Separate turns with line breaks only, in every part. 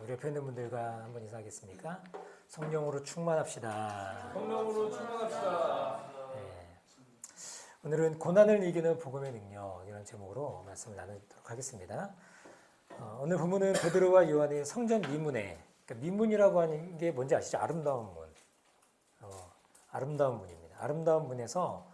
우리 옆에 있는 분들과 한번 인사하겠습니까? 성령으로 충만합시다.
성령으로 충만합시다.
네. 오늘은 고난을 이기는 복음의 능력 이런 제목으로 말씀을 나누도록 하겠습니다. 오늘 본문은 베드로와 요한의 성전 미문에, 그러니까 미문이라고 하는 게 뭔지 아시죠? 아름다운 문. 아름다운 문입니다. 아름다운 문에서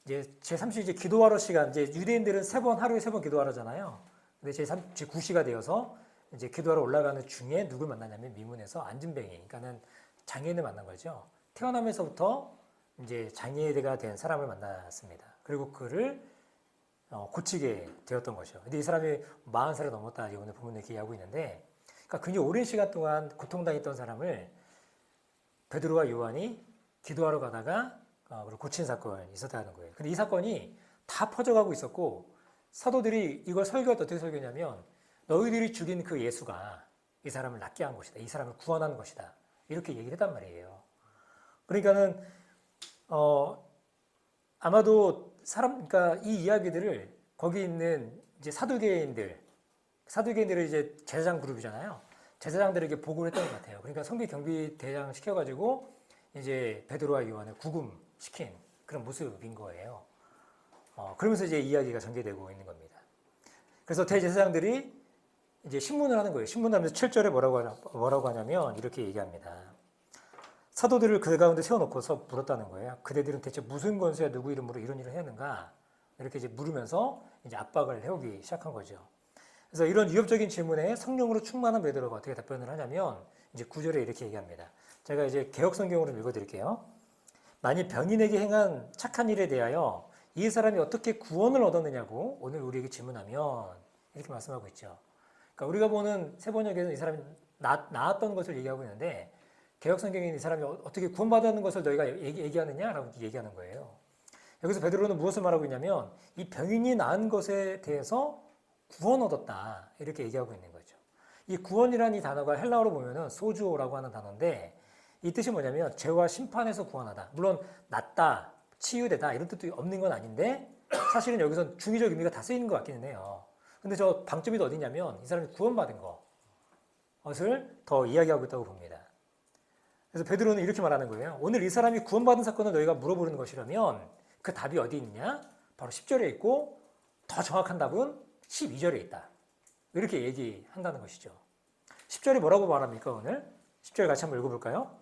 이제 제3시 이제 기도하러 시간, 이제 유대인들은 하루에 3번 기도하러잖아요. 근데 제9시가 되어서 이제 기도하러 올라가는 중에 누굴 만나냐면 미문에서 안진뱅이, 그러니까는 장애인을 만난 거죠. 태어나면서부터 이제 장애가 된 사람을 만났습니다. 그리고 그를 고치게 되었던 거죠. 근데 이 사람이 40살이 넘었다, 오늘 본문에 얘기하고 있는데, 그러니까 굉장히 오랜 시간 동안 고통당했던 사람을 베드로와 요한이 기도하러 가다가 고친 사건이 있었다는 거예요. 근데 이 사건이 다 퍼져가고 있었고, 사도들이 이걸 설교할 때 어떻게 설교냐면, 너희들이 죽인 그 예수가 이 사람을 낫게 한 것이다. 이 사람을 구원한 것이다. 이렇게 얘기를 했단 말이에요. 그러니까는 아마도 그러니까 이 이야기들을 거기 있는 이제 사두개인들을 이제 제사장 그룹이잖아요. 제사장들에게 보고를 했던 것 같아요. 그러니까 성비 경비 대장 시켜가지고 이제 베드로와 요한을 구금시킨 그런 모습인 거예요. 그러면서 이제 이야기가 전개되고 있는 겁니다. 그래서 대제사장들이 이제 신문을 하는 거예요. 신문을 하면서 7절에 뭐라고 하냐면 이렇게 얘기합니다. 사도들을 그 가운데 세워놓고서 물었다는 거예요. 그대들은 대체 무슨 권세야 누구 이름으로 이런 일을 했는가? 이렇게 이제 물으면서 이제 압박을 해오기 시작한 거죠. 그래서 이런 위협적인 질문에 성령으로 충만한 베드로가 어떻게 답변을 하냐면 이제 9절에 이렇게 얘기합니다. 제가 이제 개역 성경으로 읽어드릴게요. 만일 병인에게 행한 착한 일에 대하여 이 사람이 어떻게 구원을 얻었느냐고 오늘 우리에게 질문하면 이렇게 말씀하고 있죠. 그러니까 우리가 보는 세번역에는 이 사람이 나았던 것을 얘기하고 있는데 개역 성경에는 이 사람이 어떻게 구원받았는 것을 너희가 얘기하느냐라고 얘기하는 거예요. 여기서 베드로는 무엇을 말하고 있냐면 이 병인이 나은 것에 대해서 구원 얻었다 이렇게 얘기하고 있는 거죠. 이 구원이라는 이 단어가 헬라어로 보면은 소주오라고 하는 단어인데 이 뜻이 뭐냐면 죄와 심판에서 구원하다. 물론 낫다, 치유되다 이런 뜻도 없는 건 아닌데 사실은 여기서 중의적 의미가 다 쓰이는 것 같기는 해요. 근데 저 방점이 어디냐면 이 사람이 구원받은 것을 더 이야기하고 있다고 봅니다. 그래서 베드로는 이렇게 말하는 거예요. 오늘 이 사람이 구원받은 사건을 너희가 물어보는 것이라면 그 답이 어디 있느냐? 바로 10절에 있고 더 정확한 답은 12절에 있다. 이렇게 얘기한다는 것이죠. 10절이 뭐라고 말합니까 오늘? 10절 같이 한번 읽어볼까요?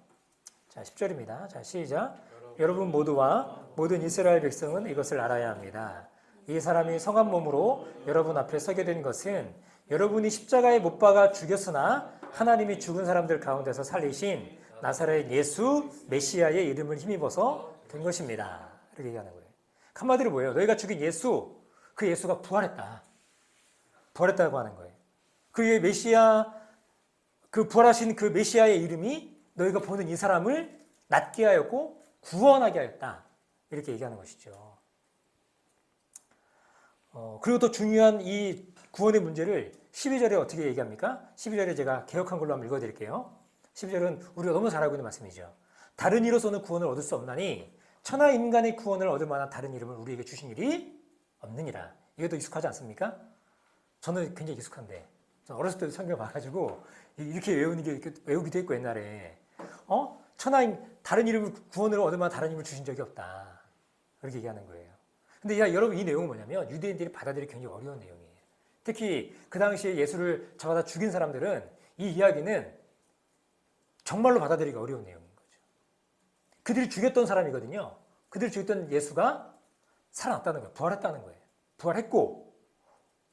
자, 10절입니다. 자, 시작. 여러분 모두와 모든 이스라엘 백성은 이것을 알아야 합니다. 이 사람이 성한 몸으로 여러분 앞에 서게 된 것은 여러분이 십자가에 못 박아 죽였으나 하나님이 죽은 사람들 가운데서 살리신 나사렛 예수 메시아의 이름을 힘입어서 된 것입니다. 이렇게 얘기하는 거예요. 한마디로 뭐예요? 너희가 죽인 예수, 그 예수가 부활했다. 부활했다고 하는 거예요. 그의 메시아, 그 부활하신 그 메시아의 이름이 너희가 보는 이 사람을 낫게 하였고 구원하게 하였다. 이렇게 얘기하는 것이죠. 그리고 또 중요한 이 구원의 문제를 12절에 어떻게 얘기합니까? 12절에 제가 개역한 걸로 한번 읽어드릴게요. 12절은 우리가 너무 잘 알고 있는 말씀이죠. 다른 이로서는 구원을 얻을 수 없나니 천하 인간의 구원을 얻을 만한 다른 이름을 우리에게 주신 일이 없느니라. 이것도 익숙하지 않습니까? 저는 굉장히 익숙한데 저는 어렸을 때도 성경 봐가지고 이렇게 외우는 게 이렇게 외우기도 했고 옛날에 다른 이름을 구원을 얻을 만한 다른 이름을 주신 적이 없다. 그렇게 얘기하는 거예요. 근데 여러분 이 내용은 뭐냐면 유대인들이 받아들이기 굉장히 어려운 내용이에요. 특히 그 당시에 예수를 잡아다 죽인 사람들은 이 이야기는 정말로 받아들이기 어려운 내용인 거죠. 그들이 죽였던 사람이거든요. 그들이 죽였던 예수가 살아났다는 거예요. 부활했다는 거예요. 부활했고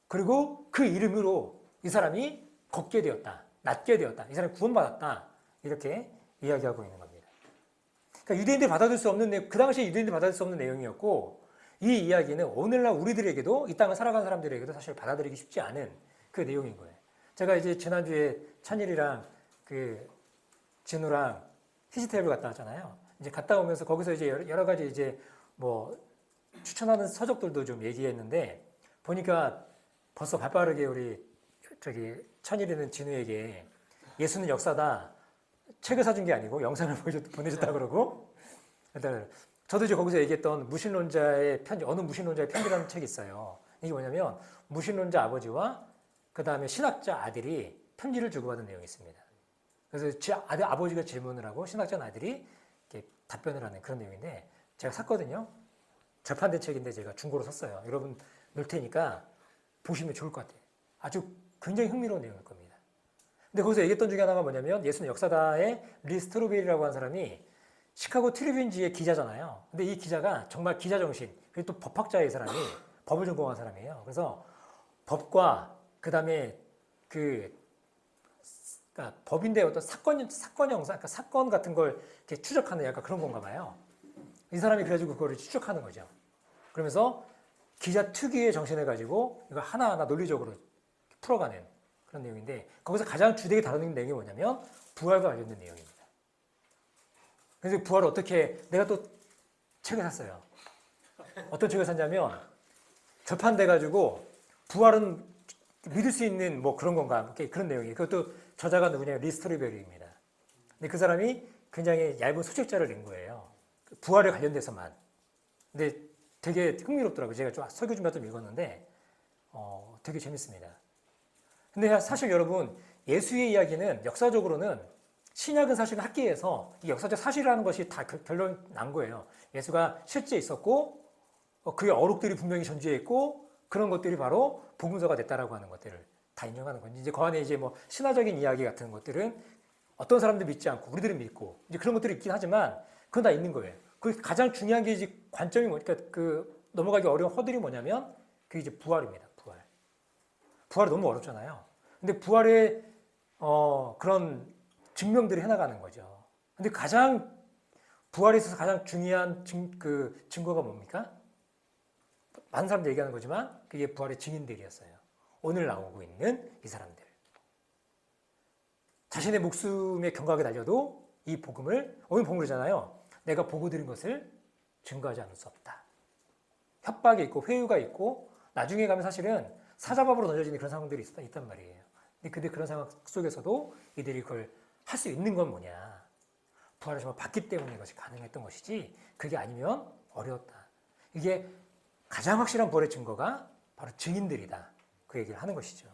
그리고 그 이름으로 이 사람이 걷게 되었다. 낫게 되었다. 이 사람이 구원받았다. 이렇게 이야기하고 있는 겁니다. 그러니까 유대인들이 받아들일 수 없는 그 당시에 유대인들이 받아들일 수 없는 내용이었고 이 이야기는 오늘날 우리들에게도 이 땅을 살아가는 사람들에게도 사실 받아들이기 쉽지 않은 그 내용인 거예요. 제가 이제 지난주에 찬일이랑 진우랑 히스테를 갔다 왔잖아요. 이제 갔다 오면서 거기서 이제 여러 가지 이제 뭐 추천하는 서적들도 좀 얘기했는데 보니까 벌써 발빠르게 우리 찬일이는 진우에게 예수는 역사다. 책을 사준 게 아니고 영상을 보내줬다 그러고. 저도 이제 거기서 얘기했던 무신론자의 편지, 어느 무신론자의 편지라는 책이 있어요. 이게 뭐냐면 무신론자 아버지와 그 다음에 신학자 아들이 편지를 주고받은 내용이 있습니다. 그래서 아버지가 질문을 하고 신학자는 아들이 이렇게 답변을 하는 그런 내용인데 제가 샀거든요. 절판된 책인데 제가 중고로 샀어요. 여러분 놓을 테니까 보시면 좋을 것 같아요. 아주 굉장히 흥미로운 내용일 겁니다. 근데 거기서 얘기했던 중에 하나가 뭐냐면 예수는 역사다의 리 스트로베리라고 하는 사람이 시카고 트리뷴지의 기자잖아요. 근데 이 기자가 정말 기자 정신, 그리고 또 법학자의 사람이 법을 전공한 사람이에요. 그래서 법과 그다음에 그러니까 법인데 어떤 사건 형사, 그러니까 사건 같은 걸 이렇게 추적하는 약간 그런 건가 봐요. 이 사람이 그래가지고 그거를 추적하는 거죠. 그러면서 기자 특유의 정신을 가지고 이걸 하나하나 논리적으로 풀어가는 그런 내용인데 거기서 가장 주되게 다루는 내용이 뭐냐면 부활과 관련된 내용입니다. 그래서 부활을 어떻게 내가 또 책을 샀어요. 어떤 책을 샀냐면 절판돼가지고 부활은 믿을 수 있는 뭐 그런 건가 그런 내용이에요. 그것도 저자가 누구냐면 리 스트로베리입니다. 근데 그 사람이 굉장히 얇은 소책자를 낸 거예요. 부활에 관련돼서만. 근데 되게 흥미롭더라고요. 제가 좀 설교 준비할 때 읽었는데 되게 재밌습니다. 근데 사실 여러분 예수의 이야기는 역사적으로는 신약은 사실 학계에서 이 역사적 사실이라는 것이 다 결론 난 거예요. 예수가 실제 있었고 그의 어록들이 분명히 존재해 있고 그런 것들이 바로 복음서가 됐다라고 하는 것들을 다 인정하는 건지 이제 그 안에 이제 뭐 신화적인 이야기 같은 것들은 어떤 사람들 믿지 않고 우리들은 믿고 이제 그런 것들이 있긴 하지만 그건 다 있는 거예요. 그 가장 중요한 게 이제 관점이 뭐니까 그 넘어가기 어려운 허들이 뭐냐면 그게 이제 부활입니다. 부활. 부활이 너무 어렵잖아요. 근데 부활의 그런 증명들을 해나가는 거죠. 근데 가장 부활에 있어서 가장 중요한 증거가 뭡니까? 많은 사람들이 얘기하는 거지만 그게 부활의 증인들이었어요. 오늘 나오고 있는 이 사람들. 자신의 목숨에 경각에 달려도 이 복음을 오늘 복음이잖아요. 내가 보고 들은 것을 증거하지 않을 수 없다. 협박이 있고 회유가 있고 나중에 가면 사실은 사자밥으로 던져지는 그런 상황들이 있단 말이에요. 근데 그런 상황 속에서도 이들이 그걸 할 수 있는 건 뭐냐. 부활을 정말 받기 때문에 이것이 가능했던 것이지 그게 아니면 어려웠다. 이게 가장 확실한 부활의 증거가 바로 증인들이다. 그 얘기를 하는 것이죠.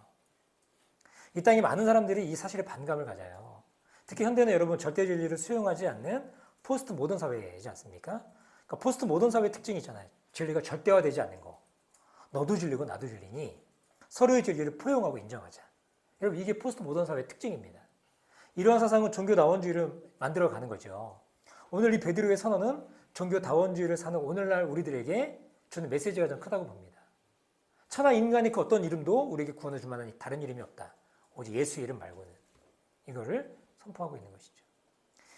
이 땅에 많은 사람들이 이 사실에 반감을 가져요. 특히 현대는 여러분 절대 진리를 수용하지 않는 포스트 모던 사회이지 않습니까? 그러니까 포스트 모던 사회의 특징이 있잖아요. 진리가 절대화되지 않는 거. 너도 진리고 나도 진리니 서로의 진리를 포용하고 인정하자. 여러분 이게 포스트 모던 사회의 특징입니다. 이러한 사상은 종교다원주의를 만들어가는 거죠. 오늘 이 베드로의 선언은 종교다원주의를 사는 오늘날 우리들에게 주는 메시지가 좀 크다고 봅니다. 천하 인간이 그 어떤 이름도 우리에게 구원을 줄 만한 다른 이름이 없다. 오직 예수의 이름 말고는. 이거를 선포하고 있는 것이죠.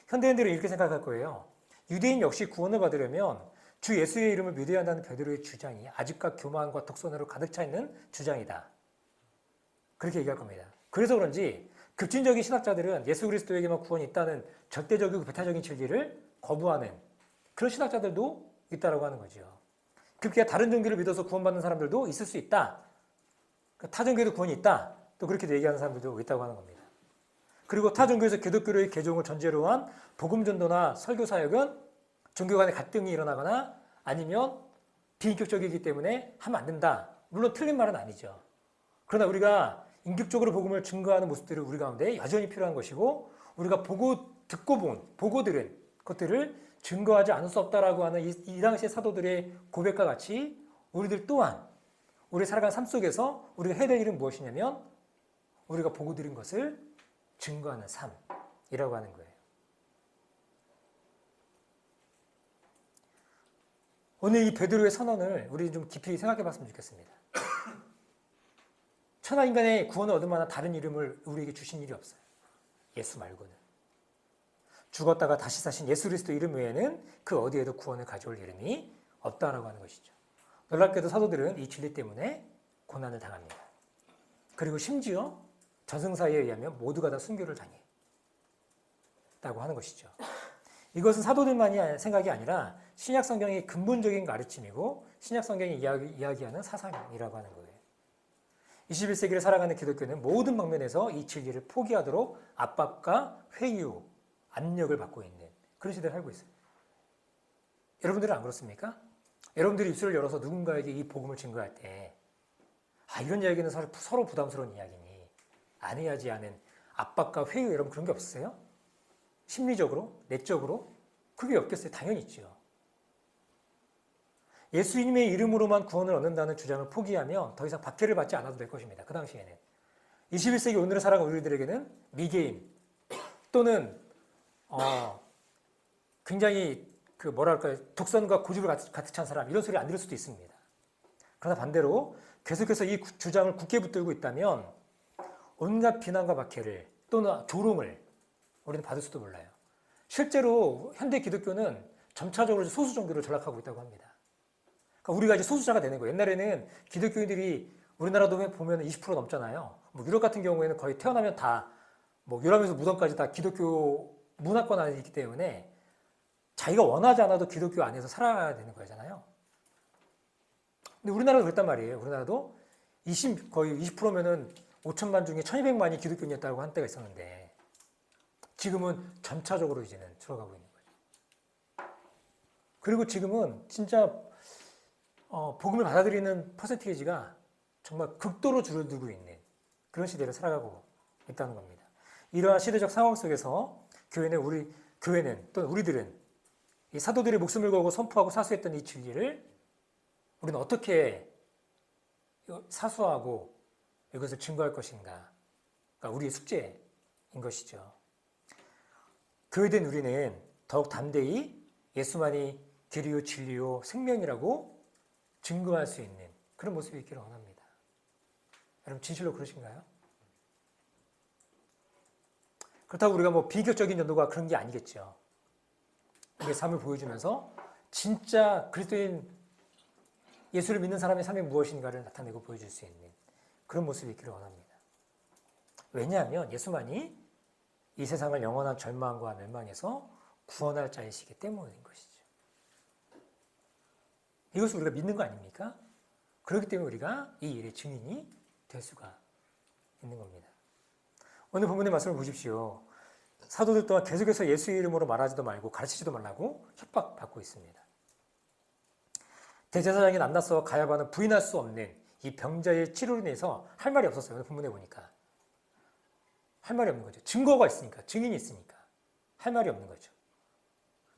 현대인들은 이렇게 생각할 거예요. 유대인 역시 구원을 받으려면 주 예수의 이름을 믿어야 한다는 베드로의 주장이 아직과 교만과 독선으로 가득 차 있는 주장이다. 그렇게 얘기할 겁니다. 그래서 그런지 급진적인 신학자들은 예수 그리스도에게만 구원이 있다는 절대적이고 배타적인 진리를 거부하는 그런 신학자들도 있다라고 하는 거죠. 그렇게 다른 종교를 믿어서 구원받는 사람들도 있을 수 있다. 타 종교에도 구원이 있다. 또 그렇게 얘기하는 사람들도 있다고 하는 겁니다. 그리고 타 종교에서 기독교의 개종을 전제로 한 복음 전도나 설교 사역은 종교 간의 갈등이 일어나거나 아니면 비인격적이기 때문에 하면 안 된다. 물론 틀린 말은 아니죠. 그러나 우리가 인격적으로 복음을 증거하는 모습들이 우리 가운데 여전히 필요한 것이고 우리가 보고 들은 것들을 증거하지 않을 수 없다라고 하는 이 당시의 사도들의 고백과 같이 우리들 또한 우리 살아가는 삶 속에서 우리가 해야 될 일은 무엇이냐면 우리가 보고 들은 것을 증거하는 삶이라고 하는 거예요. 오늘 이 베드로의 선언을 우리 좀 깊이 생각해 봤으면 좋겠습니다. 천하 인간의 구원을 얻을 만한 다른 이름을 우리에게 주신 일이 없어요. 예수 말고는. 죽었다가 다시 사신 예수 그리스도 이름 외에는 그 어디에도 구원을 가져올 이름이 없다라고 하는 것이죠. 놀랍게도 사도들은 이 진리 때문에 고난을 당합니다. 그리고 심지어 저승사에 의하면 모두가 다 순교를 당했다고 하는 것이죠. 이것은 사도들만이 생각이 아니라 신약 성경의 근본적인 가르침이고 신약 성경이 이야기하는 사상이라고 하는 거예요. 21세기를 살아가는 기독교는 모든 방면에서 이 진리를 포기하도록 압박과 회유, 압력을 받고 있는 그런 시대를 살고 있어요. 여러분들은 안 그렇습니까? 여러분들이 입술을 열어서 누군가에게 이 복음을 증거할 때 이런 이야기는 서로 부담스러운 이야기니 안 해야지 하는 압박과 회의 여러분 그런 게 없으세요? 심리적으로, 내적으로 그게 없겠어요? 당연히 있죠. 예수님의 이름으로만 구원을 얻는다는 주장을 포기하면 더 이상 박해를 받지 않아도 될 것입니다. 그 당시에는 21세기 오늘을 살아가는 우리들에게는 미개인 또는 굉장히 그 뭐랄까요 독선과 고집을 가득 찬 사람 이런 소리 안 들을 수도 있습니다. 그러나 반대로 계속해서 이 주장을 굳게 붙들고 있다면 온갖 비난과 박해를 또는 조롱을 우리는 받을 수도 몰라요. 실제로 현대 기독교는 점차적으로 소수 종교로 전락하고 있다고 합니다. 그러니까 우리가 이제 소수자가 되는 거예요. 옛날에는 기독교인들이 우리나라도 보면 20% 넘잖아요. 뭐 유럽 같은 경우에는 거의 태어나면 다 뭐 유럽에서 무덤까지 다 기독교 문화권 안에 있기 때문에 자기가 원하지 않아도 기독교 안에서 살아야 되는 거잖아요. 근데 우리나라도 그랬단 말이에요. 우리나라도 거의 20%면은 5천만 중에 1,200만이 기독교인이었다고 한 때가 있었는데 지금은 점차적으로 이제는 줄어가고 있는 거죠. 그리고 지금은 진짜 복음을 받아들이는 퍼센테이지가 정말 극도로 줄어들고 있는 그런 시대를 살아가고 있다는 겁니다. 이러한 시대적 상황 속에서 교회는 또는 우리들은 이 사도들의 목숨을 걸고 선포하고 사수했던 이 진리를 우리는 어떻게 사수하고 이것을 증거할 것인가? 그러니까 우리의 숙제인 것이죠. 교회된 우리는 더욱 담대히 예수만이 길이요 진리요 생명이라고 증거할 수 있는 그런 모습이 있기를 원합니다. 여러분 진실로 그러신가요? 그렇다고 우리가 뭐 비교적인 전도가 그런 게 아니겠죠. 우리의 삶을 보여주면서 진짜 그리스도인 예수를 믿는 사람의 삶이 무엇인가를 나타내고 보여줄 수 있는 그런 모습이 있기를 원합니다. 왜냐하면 예수만이 이 세상을 영원한 절망과 멸망에서 구원할 자이시기 때문인 것이죠. 이것을 우리가 믿는 거 아닙니까? 그렇기 때문에 우리가 이 일의 증인이 될 수가 있는 겁니다. 오늘 본문의 말씀을 보십시오. 사도들 또한 계속해서 예수의 이름으로 말하지도 말고 가르치지도 말라고 협박받고 있습니다. 대제사장인 안나스와 가야바는 부인할 수 없는 이 병자의 치료로 인해서 할 말이 없었어요. 오늘 본문에 보니까. 할 말이 없는 거죠. 증거가 있으니까, 증인이 있으니까. 할 말이 없는 거죠.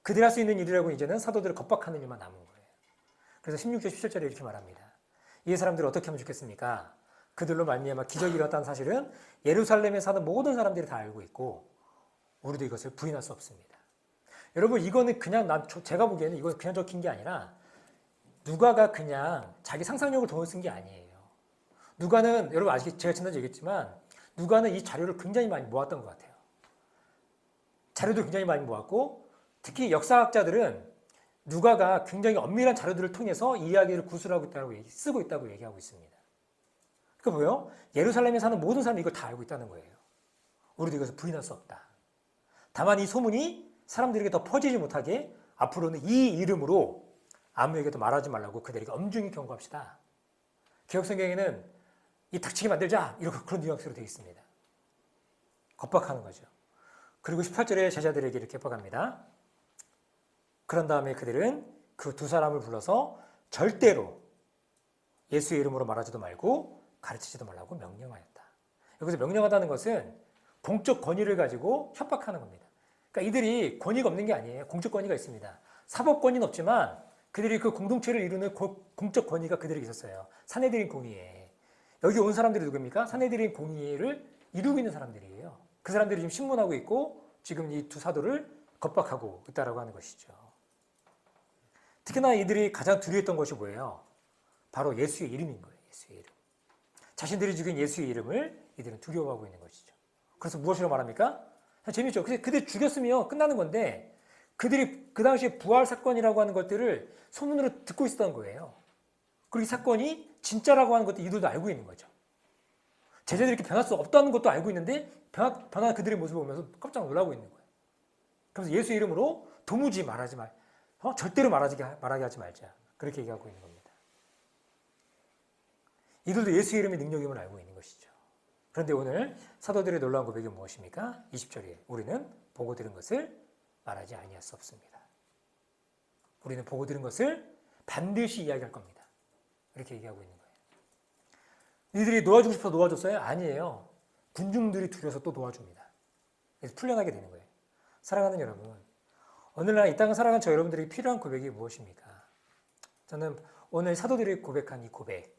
그들이 할 수 있는 일이라고 이제는 사도들을 겁박하는 일만 남은 거예요. 그래서 16절, 17절에 이렇게 말합니다. 이 사람들을 어떻게 하면 좋겠습니까? 그들로 말미암아 기적이 일어났다는 사실은 예루살렘에 사는 모든 사람들이 다 알고 있고 우리도 이것을 부인할 수 없습니다. 여러분 이거는 그냥 제가 보기에는 이거 그냥 적힌 게 아니라 누가가 그냥 자기 상상력을 더 쓴 게 아니에요. 누가는 여러분 아직 제가 지난주에 얘기했지만 누가는 이 자료를 굉장히 많이 모았던 것 같아요. 자료도 굉장히 많이 모았고 특히 역사학자들은 누가가 굉장히 엄밀한 자료들을 통해서 이 이야기를 구술하고 있다고 쓰고 있다고 얘기하고 있습니다. 그 뭐예요? 예루살렘에 사는 모든 사람이 이걸 다 알고 있다는 거예요. 우리도 이것을 부인할 수 없다. 다만 이 소문이 사람들에게 더 퍼지지 못하게 앞으로는 이 이름으로 아무에게도 말하지 말라고 그들에게 엄중히 경고합시다. 개혁성경에는 이 닥치게 만들자 이렇게 그런 뉘앙스로 되어 있습니다. 겁박하는 거죠. 그리고 18절에 제자들에게 이렇게 협박합니다. 그런 다음에 그들은 그 두 사람을 불러서 절대로 예수의 이름으로 말하지도 말고 가르치지도 말라고 명령하였다. 여기서 명령하다는 것은 공적 권위를 가지고 협박하는 겁니다. 그러니까 이들이 권위가 없는 게 아니에요. 공적 권위가 있습니다. 사법 권위는 없지만 그들이 그 공동체를 이루는 공적 권위가 그들에게 있었어요. 사내들인 공의회. 여기 온 사람들이 누굽니까? 사내들인 공의회를 이루고 있는 사람들이에요. 그 사람들이 지금 신문하고 있고 지금 이 두 사도를 겁박하고 있다라고 하는 것이죠. 특히나 이들이 가장 두려워했던 것이 뭐예요? 바로 예수의 이름인 거예요. 예수의 이름. 자신들이 죽인 예수의 이름을 이들은 두려워하고 있는 것이죠. 그래서 무엇이라고 말합니까? 재밌죠. 그들 죽였으면 끝나는 건데 그들이 그 당시에 부활 사건이라고 하는 것들을 소문으로 듣고 있었던 거예요. 그리고 이 사건이 진짜라고 하는 것도 이들도 알고 있는 거죠. 제자들이 이렇게 변할 수 없다는 것도 알고 있는데 변한 그들의 모습을 보면서 깜짝 놀라고 있는 거예요. 그래서 예수 이름으로 도무지 말하지 절대로 말하게 하지 말자. 그렇게 얘기하고 있는 겁니다. 이들도 예수 이름의 능력임을 알고 있는 것이죠. 그런데 오늘 사도들의 놀라운 고백이 무엇입니까? 20절에 우리는 보고 들은 것을 말하지 아니할 수 없습니다. 우리는 보고 들은 것을 반드시 이야기할 겁니다. 이렇게 얘기하고 있는 거예요. 이들이 놓아주고 싶어서 놓아줬어요? 아니에요. 군중들이 두려서 또 도와줍니다. 그래서 풀려나게 되는 거예요. 사랑하는 여러분, 오늘날 이 땅을 살아가는 저 여러분들에게 필요한 고백이 무엇입니까? 저는 오늘 사도들이 고백한 이 고백,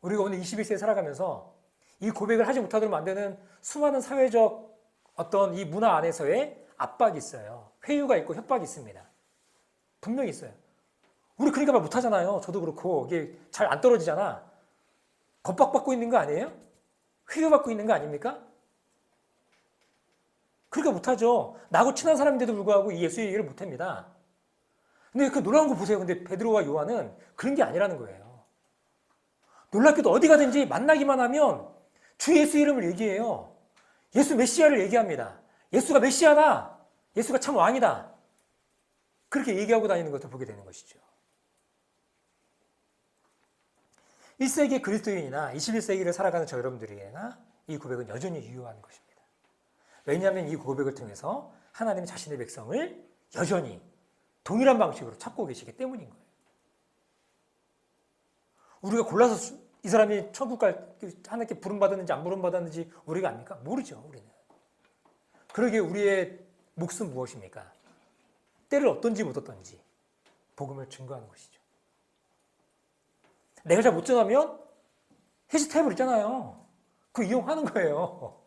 우리가 오늘 21세에 살아가면서 이 고백을 하지 못하도록 만드는 수많은 사회적 어떤 이 문화 안에서의 압박이 있어요. 회유가 있고 협박이 있습니다. 분명히 있어요. 우리 그러니까 말 못하잖아요. 저도 그렇고 이게 잘 안 떨어지잖아. 겁박받고 있는 거 아니에요? 회유받고 있는 거 아닙니까? 그러니까 못하죠. 나하고 친한 사람인데도 불구하고 이 예수 얘기를 못합니다. 근데 그 놀라운 거 보세요. 근데 베드로와 요한은 그런 게 아니라는 거예요. 놀랍게도 어디 가든지 만나기만 하면 주 예수 이름을 얘기해요. 예수 메시아를 얘기합니다. 예수가 메시아다. 예수가 참 왕이다. 그렇게 얘기하고 다니는 것을 보게 되는 것이죠. 1세기 그리스도인이나 21세기를 살아가는 저 여러분들이나 이 고백은 여전히 유효한 것입니다. 왜냐하면 이 고백을 통해서 하나님이 자신의 백성을 여전히 동일한 방식으로 찾고 계시기 때문인 거예요. 우리가 골라서 이 사람이 천국 갈 하나님께 부름받았는지 안 부름받았는지 우리가 압니까? 모르죠. 우리는. 그러기에 우리의 몫은 무엇입니까? 때를 얻든지 못 얻든지 복음을 증거하는 것이죠. 내가 잘 못 전하면 해시태블 있잖아요. 그거 이용하는 거예요.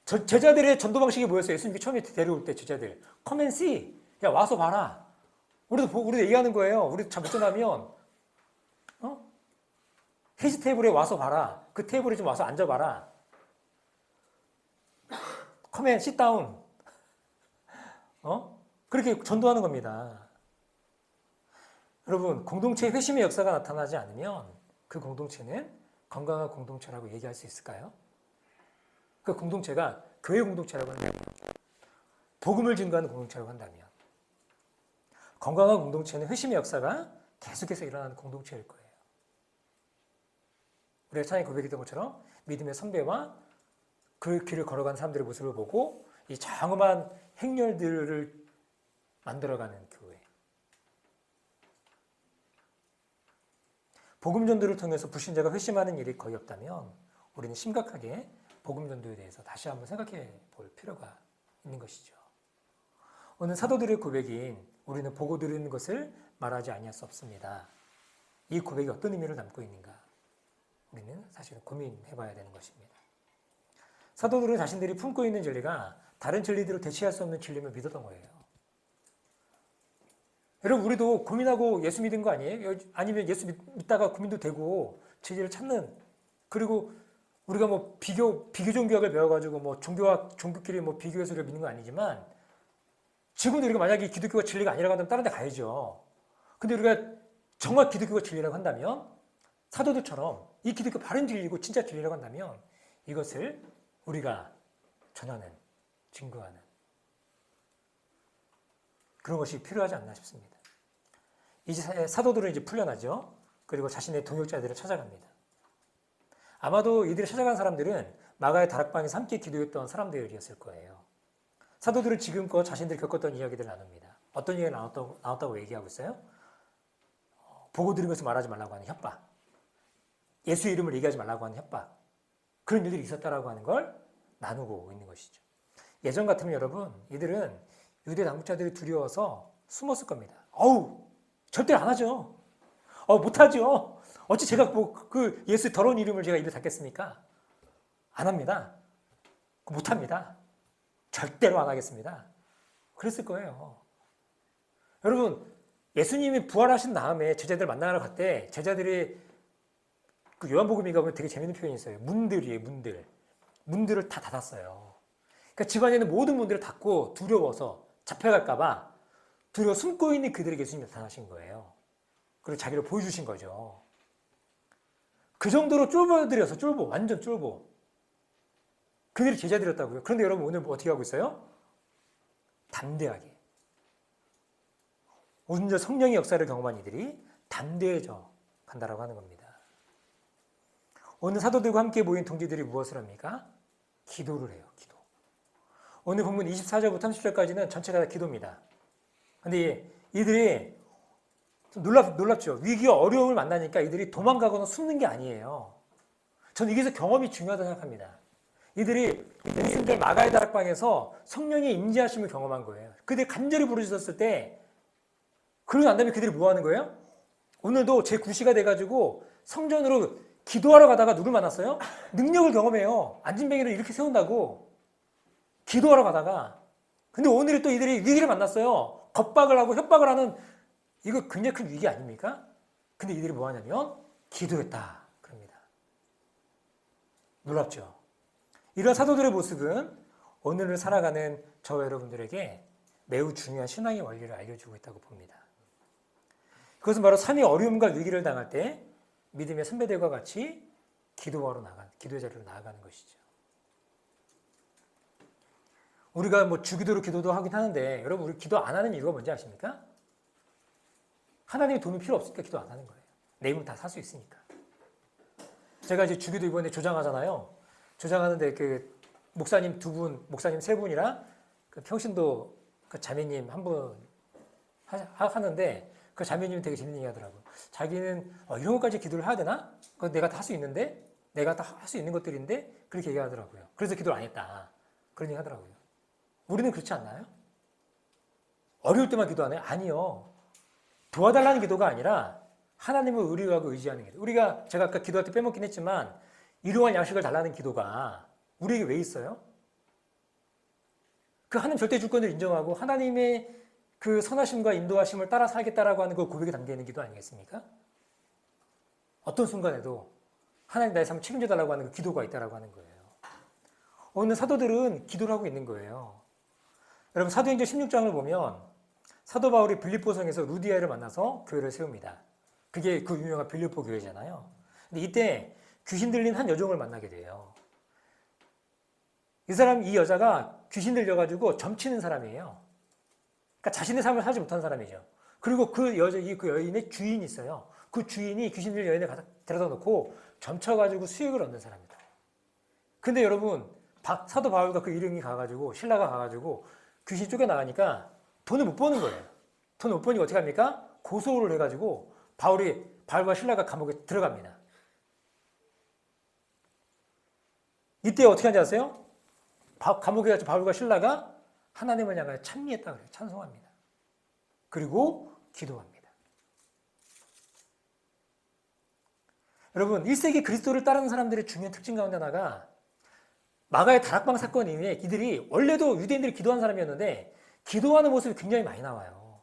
제자들의 전도 방식이 뭐였어요? 예수님이 처음에 데려올 때 제자들 come and see. 야 와서 봐라. 우리도 얘기하는 거예요. 우리도 잘 못 전하면 해시 테이블에 와서 봐라. 그 테이블에 좀 와서 앉아봐라. come and sit down. 그렇게 전도하는 겁니다. 여러분, 공동체의 회심의 역사가 나타나지 않으면 그 공동체는 건강한 공동체라고 얘기할 수 있을까요? 그 공동체가 교회 공동체라고 한다면, 복음을 증거하는 공동체라고 한다면, 건강한 공동체는 회심의 역사가 계속해서 일어나는 공동체일 거예요. 우리가 찬양에 고백했던 것처럼 믿음의 선배와 그 길을 걸어가는 사람들의 모습을 보고 이 장엄한 행렬들을 만들어가는 교회. 복음 전도를 통해서 불신자가 회심하는 일이 거의 없다면 우리는 심각하게 복음 전도에 대해서 다시 한번 생각해 볼 필요가 있는 것이죠. 오늘 사도들의 고백인 우리는 보고 들은 것을 말하지 아니할 수 없습니다. 이 고백이 어떤 의미를 담고 있는가? 우리는 사실 고민해 봐야 되는 것입니다. 사도들은 자신들이 품고 있는 진리가 다른 진리들을 대체할 수 없는 진리임을 믿었던 거예요. 여러분, 우리도 고민하고 예수 믿은 거 아니에요? 아니면 예수 믿다가 고민도 되고 진리를 찾는, 그리고 우리가 뭐 비교 종교학을 배워가지고 뭐 종교끼리 뭐 비교해서 우리가 믿는 건 아니지만, 지금도 우리가 만약에 기독교가 진리가 아니라고 한다면 다른 데 가야죠. 근데 우리가 정말 기독교가 진리라고 한다면, 사도들처럼 이 기독교 바른 진리고 진짜 진리라고 한다면 이것을 우리가 전하는, 증거하는 그런 것이 필요하지 않나 싶습니다. 이제 사도들은 이제 풀려나죠. 그리고 자신의 동역자들을 찾아갑니다. 아마도 이들을 찾아간 사람들은 마가의 다락방에서 함께 기도했던 사람들이었을 거예요. 사도들은 지금껏 자신들이 겪었던 이야기들을 나눕니다. 어떤 이야기가 나왔다고 얘기하고 있어요? 보고 들은 것을 말하지 말라고 하는 협박, 예수 이름을 얘기하지 말라고 하는 협박, 그런 일들이 있었다라고 하는 걸 나누고 있는 것이죠. 예전 같으면 여러분, 이들은 유대 당국자들이 두려워서 숨었을 겁니다. 절대 안 하죠. 못하죠. 어찌 제가 뭐 그 예수 더러운 이름을 제가 입에 닫겠습니까? 안 합니다. 못합니다. 절대로 안 하겠습니다. 그랬을 거예요. 여러분, 예수님이 부활하신 다음에 제자들 만나러 갈 때 제자들이 그 요한복음에 가보면 되게 재밌는 표현이 있어요. 문들이에요, 문들. 문들을 다 닫았어요. 그러니까 집안에 있는 모든 문들을 닫고 두려워서 잡혀갈까봐 두려워 숨고 있는 그들에게 예수님이 나타나신 거예요. 그리고 자기를 보여주신 거죠. 그 정도로 쫄보들이어서 완전 쫄보. 그들이 제자들이었다고요. 그런데 여러분 오늘 어떻게 하고 있어요? 담대하게. 오늘 성령의 역사를 경험한 이들이 담대해져 간다라고 하는 겁니다. 오늘 사도들과 함께 모인 동지들이 무엇을 합니까? 기도를 해요. 기도. 오늘 본문 24절부터 30절까지는 전체가 다 기도입니다. 근데 이들이 좀 놀랍죠. 위기와 어려움을 만나니까 이들이 도망가거나 숨는 게 아니에요. 저는 이게서 경험이 중요하다고 생각합니다. 이들이 예수님들 마가의 다락방에서 성령의 임재하심을 경험한 거예요. 그들이 간절히 부르짖었을 때 그러고 난 다음에 그들이 뭐 하는 거예요? 오늘도 제 9시가 돼가지고 성전으로 기도하러 가다가 누굴 만났어요? 능력을 경험해요. 안진뱅이를 이렇게 세운다고 기도하러 가다가. 근데 오늘이 또 이들이 위기를 만났어요. 겁박을 하고 협박을 하는, 이거 굉장히 큰 위기 아닙니까? 근데 이들이 뭐 하냐면 기도했다 그럽니다. 놀랍죠? 이런 사도들의 모습은 오늘을 살아가는 저와 여러분들에게 매우 중요한 신앙의 원리를 알려주고 있다고 봅니다. 그것은 바로 삶의 어려움과 위기를 당할 때 믿음의 선배들과 같이 기도의 자리로 나아가는 것이죠. 우리가 뭐 주기도로 기도도 하긴 하는데 여러분, 우리 기도 안 하는 이유가 뭔지 아십니까? 하나님의 도움이 필요 없으니까 기도 안 하는 거예요. 내 힘은 다 살 수 있으니까. 제가 이제 주기도 이번에 조장하잖아요. 조장하는데 그 목사님 두 분, 목사님 세 분이랑 그 평신도 그 자매님 한 분 하는데 그 자매님이 되게 재밌는 얘기 하더라고요. 자기는 이런 것까지 기도를 해야 되나? 그거 내가 다 할 수 있는데? 내가 다 할 수 있는 것들인데? 그렇게 얘기하더라고요. 그래서 기도를 안 했다. 그런 얘기 하더라고요. 우리는 그렇지 않나요? 어려울 때만 기도하나요? 아니요. 도와달라는 기도가 아니라 하나님을 의뢰하고 의지하는 기도. 우리가, 제가 아까 기도할 때 빼먹긴 했지만 일용할 양식을 달라는 기도가 우리에게 왜 있어요? 그 하나님 절대 주권을 인정하고 하나님의 그 선하심과 인도하심을 따라 살겠다라고 하는 그 고백에 담겨 있는 기도 아니겠습니까? 어떤 순간에도 하나님 나의 삶을 책임져 달라고 하는 그 기도가 있다라고 하는 거예요. 오늘 사도들은 기도를 하고 있는 거예요. 여러분, 사도행전 16장을 보면 사도 바울이 빌립보성에서 루디아를 만나서 교회를 세웁니다. 그게 그 유명한 빌립보 교회잖아요. 근데 이때 귀신 들린 한 여종을 만나게 돼요. 이 여자가 귀신 들려가지고 점치는 사람이에요. 그러니까 자신의 삶을 살지 못한 사람이죠. 그리고 그 여인의 주인이 있어요. 그 주인이 귀신 들린 여인을 데려다 놓고 점쳐가지고 수익을 얻는 사람이다. 근데 여러분, 사도 바울과 그 일행이 가가지고, 신라가 가가지고 귀신이 쫓겨나가니까 돈을 못 버는 거예요. 돈을 못 버니까 어떻게 합니까? 고소를 해가지고 바울과 신라가 감옥에 들어갑니다. 이때 어떻게 하는지 아세요? 감옥에 가서 바울과 신라가 하나님을 향하여 찬미했다 그래요. 찬송합니다. 그리고 기도합니다. 여러분, 1세기 그리스도를 따르는 사람들의 중요한 특징 가운데 하나가 마가의 다락방 사건 이후에 이들이 원래도 유대인들이 기도하는 사람이었는데 기도하는 모습이 굉장히 많이 나와요.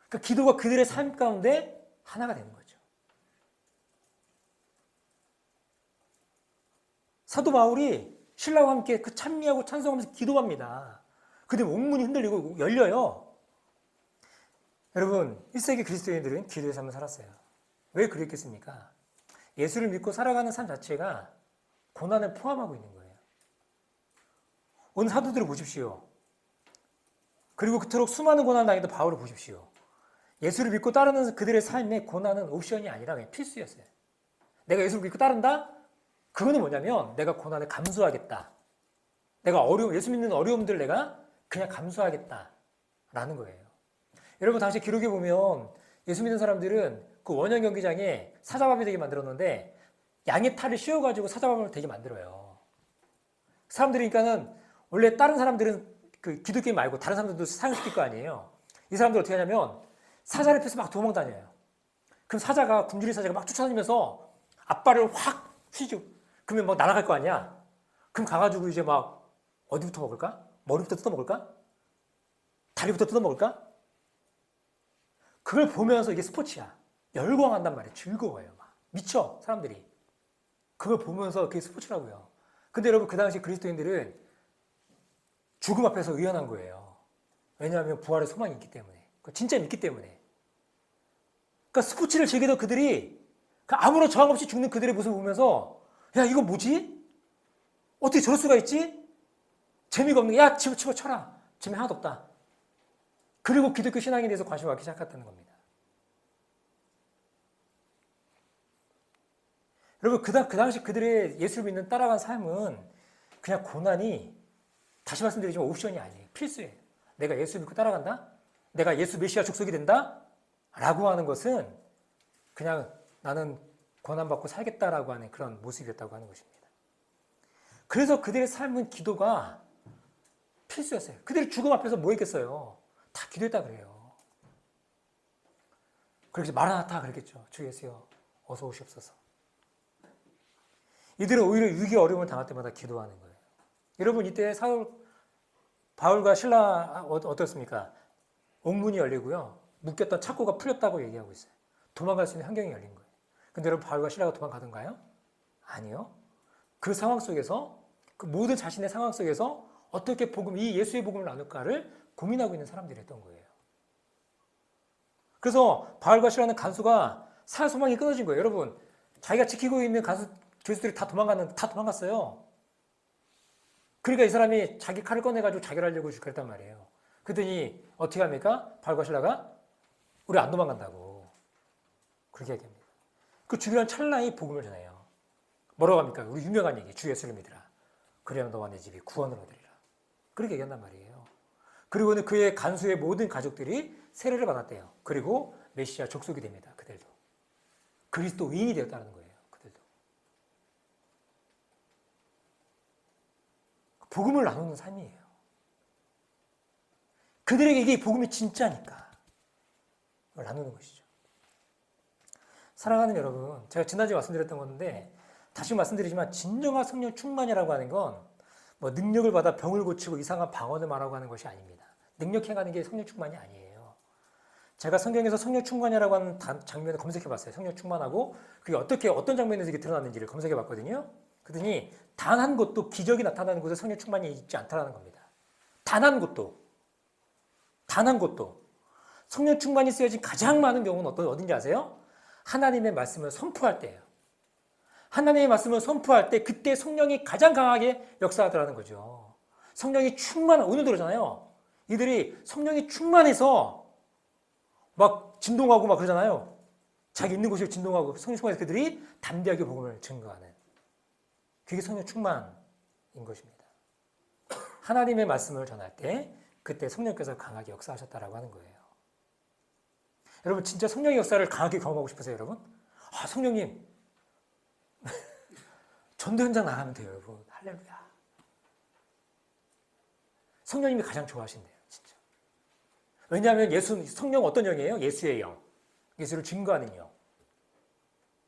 그러니까 기도가 그들의 삶 가운데 하나가 되는 거죠. 사도 바울이 신라와 함께 그 찬미하고 찬송하면서 기도합니다. 그때 옥문이 흔들리고 열려요. 여러분, 1세기 그리스도인들은 기도의 삶을 살았어요. 왜 그랬겠습니까? 예수를 믿고 살아가는 삶 자체가 고난을 포함하고 있는 거예요. 오늘 사도들을 보십시오. 그리고 그토록 수많은 고난을 당했던 바울을 보십시오. 예수를 믿고 따르는 그들의 삶에 고난은 옵션이 아니라 그냥 필수였어요. 내가 예수를 믿고 따른다? 그거는 뭐냐면 내가 고난을 감수하겠다. 내가 예수 믿는 어려움들 내가 그냥 감수하겠다라는 거예요. 여러분, 당시 기록에 보면 예수 믿는 사람들은 그 원형 경기장에 사자밥이 되게 만들었는데 양의 탈을 씌워가지고 사자밥을 되게 만들어요. 사람들이 그러니까는 원래 다른 사람들은 그 기독교 말고 다른 사람들도 사용시킬 거 아니에요. 이 사람들 어떻게 하냐면 사자를 펴서 막 도망 다녀요. 그럼 굶주린 사자가 막 쫓아다니면서 앞발을 확 휘죠. 그러면 막 날아갈 거 아니야. 그럼 가가지고 이제 막 어디부터 먹을까? 머리부터 뜯어 먹을까? 다리부터 뜯어 먹을까? 그걸 보면서 이게 스포츠야. 열광한단 말이에요. 즐거워요. 막 미쳐 사람들이. 그걸 보면서 그게 스포츠라고요. 근데 여러분, 그 당시 그리스도인들은 죽음 앞에서 의연한 거예요. 왜냐하면 부활의 소망이 있기 때문에. 진짜 믿기 때문에. 그러니까 스포츠를 즐기던 그들이 아무런 저항 없이 죽는 그들의 모습을 보면서 야, 이거 뭐지? 어떻게 저럴 수가 있지? 재미가 없는 게, 야, 집어쳐라. 재미 하나도 없다. 그리고 기독교 신앙에 대해서 관심을 갖기 시작했다는 겁니다. 여러분, 그 당시 그들의 예수를 믿는 따라간 삶은 그냥 고난이, 다시 말씀드리지만 옵션이 아니에요. 필수예요. 내가 예수 믿고 따라간다? 내가 예수 메시아 족속이 된다? 라고 하는 것은 그냥 나는 고난받고 살겠다라고 하는 그런 모습이었다고 하는 것입니다. 그래서 그들의 삶은 기도가 필수였어요. 그들이 죽음 앞에서 뭐 했겠어요? 다 기도했다 그래요. 그래서 마라나타 그랬겠죠. 주 예수여 어서 오시옵소서. 이들은 오히려 위기 어려움을 당할 때마다 기도하는 거예요. 여러분 이때 바울과 신라 어떻습니까? 옥문이 열리고요. 묶였던 착고가 풀렸다고 얘기하고 있어요. 도망갈 수 있는 환경이 열린 거예요. 근데 여러분 바울과 신라가 도망가던가요? 아니요. 그 상황 속에서 그 모든 자신의 상황 속에서 어떻게 이 예수의 복음을 나눌까를 고민하고 있는 사람들이었던 거예요. 그래서 바울과 신라는 간수가 살 소망이 끊어진 거예요. 여러분 자기가 지키고 있는 교수들이 다 도망갔어요. 그러니까 이 사람이 자기 칼을 꺼내가지고 자결 하려고 그랬단 말이에요. 그랬더니 어떻게 합니까? 바울과 신라가 우리 안 도망간다고 그렇게 얘기합니다. 그 주변 찰나에 복음을 전해요. 뭐라고 합니까? 우리 유명한 얘기 주 예수를 믿으라. 그래야 너와 내 집이 구원을 얻으리라. 그렇게 얘기한단 말이에요. 그리고는 그의 간수의 모든 가족들이 세례를 받았대요. 그리고 메시아 족속이 됩니다. 그들도. 그리스도인이 되었다는 거예요. 그들도. 복음을 나누는 삶이에요. 그들에게 이게 복음이 진짜니까 이걸 나누는 것이죠. 사랑하는 여러분, 제가 지난주에 말씀드렸던 건데 다시 말씀드리지만 진정한 성령 충만이라고 하는 건 뭐 능력을 받아 병을 고치고 이상한 방언을 말하고 하는 것이 아닙니다. 능력해가는 게 성령 충만이 아니에요. 제가 성경에서 성령 충만이라고 하는 장면을 검색해봤어요. 성령 충만하고 그게 어떤 장면에서 이게 드러났는지를 검색해봤거든요. 그러더니 단 한 곳도 기적이 나타나는 곳에 성령 충만이 있지 않다는 겁니다. 단 한 곳도. 성령 충만이 쓰여진 가장 많은 경우는 어딘지 아세요? 하나님의 말씀을 선포할 때예요. 하나님의 말씀을 선포할 때 그때 성령이 가장 강하게 역사하더라는 거죠. 성령이 오늘도 그러잖아요. 이들이 성령이 충만해서 막 진동하고 막 그러잖아요. 자기 있는 곳에 진동하고 성령 충만해서 그들이 담대하게 복음을 증거하는 그게 성령 충만인 것입니다. 하나님의 말씀을 전할 때 그때 성령께서 강하게 역사하셨다라고 하는 거예요. 여러분 진짜 성령의 역사를 강하게 경험하고 싶으세요, 여러분? 성령님 전도 현장 나가면 돼요, 여러분. 할렐루야. 성령님이 가장 좋아하신대요, 진짜. 왜냐하면 성령 어떤 영이에요? 예수의 영. 예수를 증거하는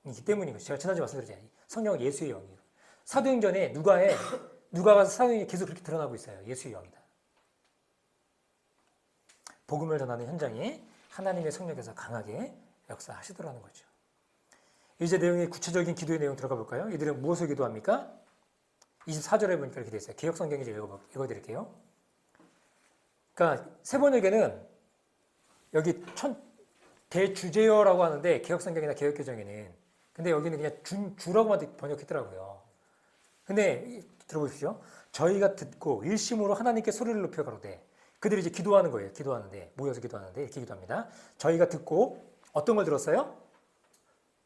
영이기 때문인 거죠. 제가 지난주에 말씀드렸잖아요. 성령은 예수의 영이에요. 사도행전에 누가가 사도행전에 계속 그렇게 드러나고 있어요. 예수의 영이다. 복음을 전하는 현장에 하나님의 성령께서 강하게 역사하시더라는 거죠. 이제 내용의 구체적인 기도의 내용 들어가 볼까요? 이들은 무엇을 기도합니까? 24절에 보니까 이렇게 되어 있어요. 개혁성경이 이제 읽어드릴게요. 그러니까 세 번역에는 여기 대주제어라고 하는데 개혁성경이나 개혁개정에는 근데 여기는 그냥 주라고만 번역했더라고요. 근데 들어보십시오. 저희가 듣고 일심으로 하나님께 소리를 높여 가로되 그들이 이제 기도하는 거예요. 기도하는데 모여서 기도하는데 이렇게 기도합니다. 저희가 듣고 어떤 걸 들었어요?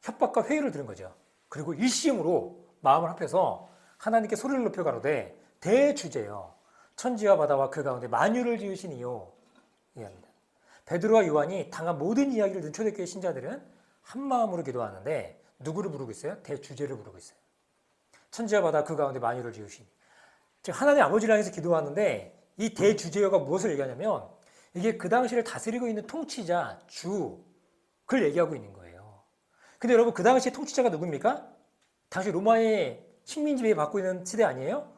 협박과 회의를 들은 거죠. 그리고 일심으로 마음을 합해서 하나님께 소리를 높여 가로되 대주제여 천지와 바다와 그 가운데 만유를 지으신 이요 이해합니다. 베드로와 요한이 당한 모든 이야기를 듣는 초대교회 신자들은 한 마음으로 기도하는데 누구를 부르고 있어요? 대주제를 부르고 있어요. 천지와 바다 그 가운데 만유를 지으신 즉 하나님 아버지를 향해서 기도하는데 이 대주제여가 무엇을 얘기하냐면 이게 그 당시를 다스리고 있는 통치자 그걸 얘기하고 있는 거예요. 근데 여러분 그 당시 통치자가 누굽니까? 당시 로마의 식민 지배 받고 있는 시대 아니에요?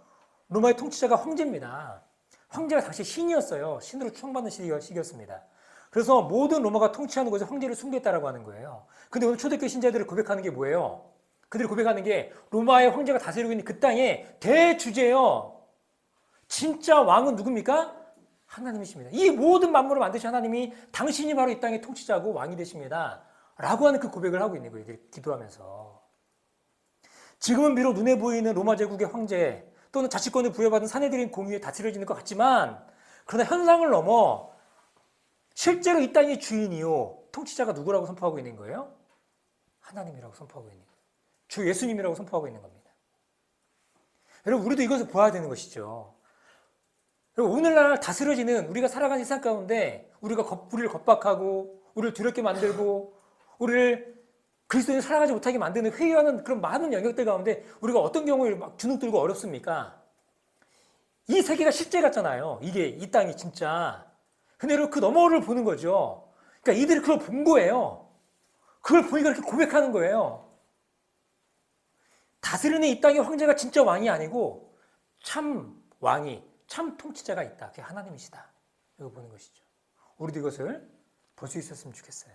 로마의 통치자가 황제입니다. 황제가 당시 신이었어요. 신으로 추앙받는 시기였습니다. 그래서 모든 로마가 통치하는 곳에 황제를 숭배했다라고 하는 거예요. 근데 오늘 초대교회 신자들이 고백하는 게 뭐예요? 그들이 고백하는 게 로마의 황제가 다스리고 있는 그 땅의 대주제요. 진짜 왕은 누굽니까? 하나님이십니다. 이 모든 만물을 만드신 하나님이 당신이 바로 이 땅의 통치자고 왕이 되십니다. 라고 하는 그 고백을 하고 있는 거예요. 이들이 기도하면서. 지금은 비록 눈에 보이는 로마 제국의 황제 또는 자치권을 부여받은 사내들인 공유에 다스려지는 것 같지만 그러나 현상을 넘어 실제로 이 땅의 주인이요. 통치자가 누구라고 선포하고 있는 거예요? 하나님이라고 선포하고 있는 거예요. 주 예수님이라고 선포하고 있는 겁니다. 여러분 우리도 이것을 보아야 되는 것이죠. 여러분 오늘날 다스려지는 우리가 살아가는 세상 가운데 우리를 겁박하고 우리를 두렵게 만들고 우리를 그리스도인이 살아가지 못하게 만드는 회유하는 그런 많은 영역들 가운데 우리가 어떤 경우에 막 주눅 들고 어렵습니까? 이 세계가 실제 같잖아요. 이게 이 땅이 진짜. 근데 여러분 그 너머를 보는 거죠. 그러니까 이들이 그걸 본 거예요. 그걸 보니까 이렇게 고백하는 거예요. 다스리는 이 땅의 황제가 진짜 왕이 아니고 참 왕이, 참 통치자가 있다. 그게 하나님이시다. 이거 보는 것이죠. 우리도 이것을 볼 수 있었으면 좋겠어요.